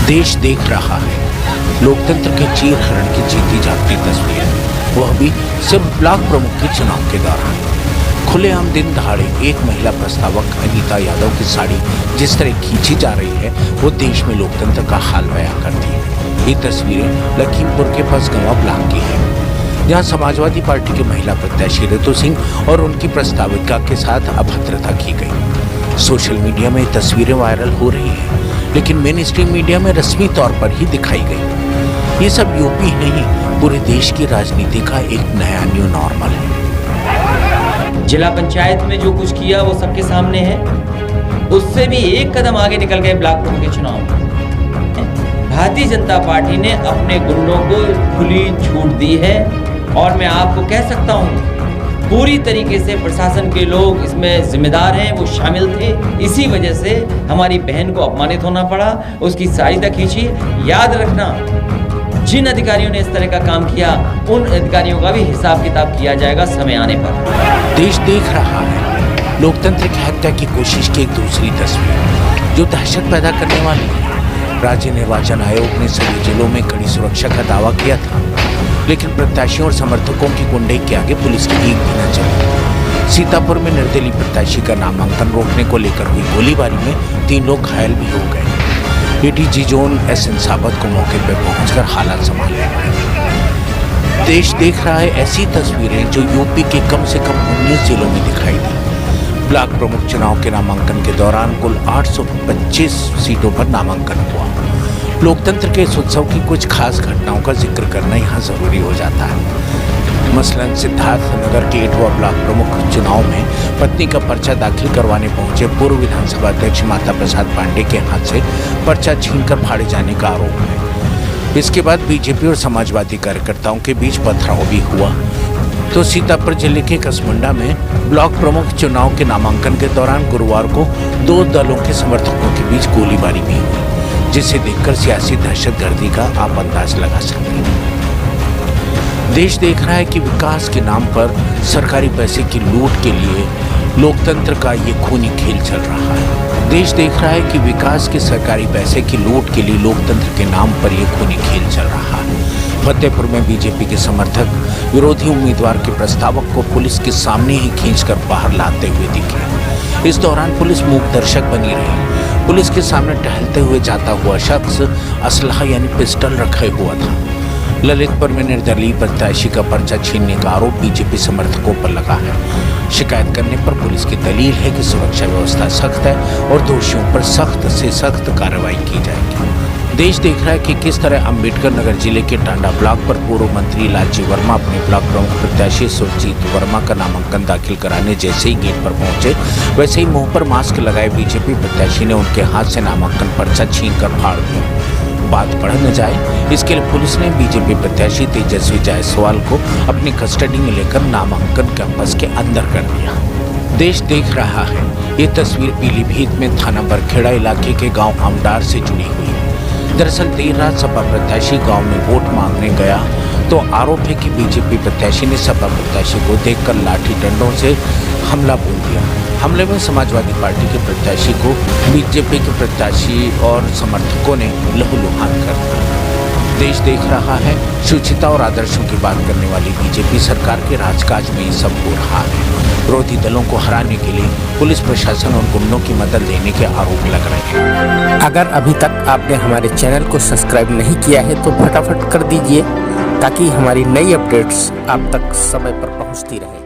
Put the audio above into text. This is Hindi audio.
देश देख रहा है लोकतंत्र के चीर हरण की जीती जागती तस्वीर, वह भी सिर्फ ब्लॉक प्रमुख के चुनाव के दौरान। खुलेआम दिन दहाड़े एक महिला प्रस्तावक अनीता यादव की साड़ी जिस तरह खींची जा रही है, वो देश में लोकतंत्र का हाल बयां करती है। ये तस्वीरें लखीमपुर के बसगंवा ब्लॉक की है, जहां समाजवादी पार्टी की महिला प्रत्याशी ऋतु सिंह और उनकी प्रस्ताविका के साथ अभद्रता की गई। सोशल मीडिया में तस्वीरें वायरल हो रही है, लेकिन मेन स्ट्रीम मीडिया में रस्मी तौर पर ही दिखाई गई। ये सब यूपी नहीं, पूरे देश की राजनीति का एक नया न्यू नॉर्मल है। जिला पंचायत में जो कुछ किया वो सबके सामने है, उससे भी एक कदम आगे निकल गए ब्लॉक प्रमुख के चुनाव में। भारतीय जनता पार्टी ने अपने गुंडों को खुली छूट दी है, और मैं आपको कह सकता हूँ पूरी तरीके से प्रशासन के लोग इसमें जिम्मेदार हैं, वो शामिल थे। इसी वजह से हमारी बहन को अपमानित होना पड़ा, उसकी साड़ी तक खींची। याद रखना, जिन अधिकारियों ने इस तरह का काम किया, उन अधिकारियों का भी हिसाब किताब किया जाएगा समय आने पर। देश देख रहा है लोकतंत्र की हत्या की कोशिश की एक दूसरी तस्वीर, जो दहशत पैदा करने वाली है। राज्य निर्वाचन आयोग ने सभी जिलों में कड़ी सुरक्षा का दावा किया था, लेकिन प्रत्याशियों और समर्थकों की गुंडई के आगे पुलिस की एक भी न चली। सीतापुर में निर्दलीय प्रत्याशी का नामांकन रोकने को लेकर हुई गोलीबारी में 3 लोग घायल भी हो गए। एडीजी जोन एसएन साबत को मौके पर पहुंचकर हालात संभालने पड़े। देश देख रहा है ऐसी तस्वीरें जो यूपी के कम से कम 19 जिलों में दिखाई दी। ब्लॉक प्रमुख चुनाव के नामांकन के दौरान कुल 825 सीटों पर नामांकन हुआ। लोकतंत्र के इस उत्सव की कुछ खास घटनाओं का जिक्र करना यहाँ जरूरी हो जाता है। मसलन सिद्धार्थनगर के इटवा ब्लॉक प्रमुख चुनाव में पत्नी का पर्चा दाखिल करवाने पहुंचे पूर्व विधानसभा अध्यक्ष माता प्रसाद पांडे के हाथ से पर्चा छीनकर फाड़े जाने का आरोप है। इसके बाद बीजेपी और समाजवादी कार्यकर्ताओं के बीच पथराव भी हुआ। तो सीतापुर जिले के कसमुंडा में ब्लॉक प्रमुख चुनाव के नामांकन के दौरान गुरुवार को 2 दलों के समर्थकों के बीच गोलीबारी भी हुई, जिसे देखकर सियासी दहशतगर्दी का आप अंदाज लगा सकते हैं। देश देख रहा है कि विकास के नाम पर सरकारी पैसे की लूट के लिए लोकतंत्र का ये खूनी खेल चल रहा है। देश देख रहा है कि विकास के सरकारी पैसे की लूट के लिए लोकतंत्र के नाम पर ये खूनी खेल चल रहा है। फतेहपुर में बीजेपी के समर्थक विरोधी उम्मीदवार के प्रस्तावक को पुलिस के सामने ही खींचकर बाहर लाते हुए दिखे। इस दौरान पुलिस मूक दर्शक बनी रही। पुलिस के सामने टहलते हुए जाता हुआ शख्स असलहा यानी पिस्टल रखे हुआ था। ललितपुर में निर्दलीय प्रत्याशी का पर्चा छीनने का आरोप बीजेपी समर्थकों पर लगा है। शिकायत करने पर पुलिस की दलील है कि सुरक्षा व्यवस्था सख्त है और दोषियों पर सख्त से सख्त कार्रवाई की जाएगी। देश देख रहा है कि किस तरह अंबेडकर नगर जिले के टांडा ब्लॉक पर पूर्व मंत्री लालजी वर्मा अपने ब्लॉक प्रमुख प्रत्याशी सुरजीत वर्मा का नामांकन दाखिल कराने जैसे ही गेट पर पहुंचे, वैसे ही मुंह पर मास्क लगाए बीजेपी प्रत्याशी ने उनके हाथ से नामांकन पर्चा छीनकर फाड़ दिया। बात बढ़ न जाए, इसके लिए पुलिस ने बीजेपी प्रत्याशी तेजस्वी जायसवाल को अपनी कस्टडी में लेकर नामांकन कैंपस के अंदर कर दिया। देश देख रहा है ये तस्वीर पीलीभीत में थाना बरखेड़ा इलाके के गाँव आमडार से जुड़ी हुई। दरअसल देर रात सपा प्रत्याशी गांव में वोट मांगने गया तो आरोप है कि बीजेपी प्रत्याशी ने सपा प्रत्याशी को देखकर लाठी डंडों से हमला बोल दिया। हमले में समाजवादी पार्टी के प्रत्याशी को बीजेपी के प्रत्याशी और समर्थकों ने लहूलुहान कर दिया। देश देख रहा है शुचिता और आदर्शों की बात करने वाली बीजेपी सरकार के राजकाज में ये सब हो रहा है। विरोधी दलों को हराने के लिए पुलिस प्रशासन और गुंडों की मदद लेने के आरोप लग रहे हैं। अगर अभी तक आपने हमारे चैनल को सब्सक्राइब नहीं किया है तो फटाफट कर दीजिए, ताकि हमारी नई अपडेट्स आप तक समय पर पहुंचती रहे।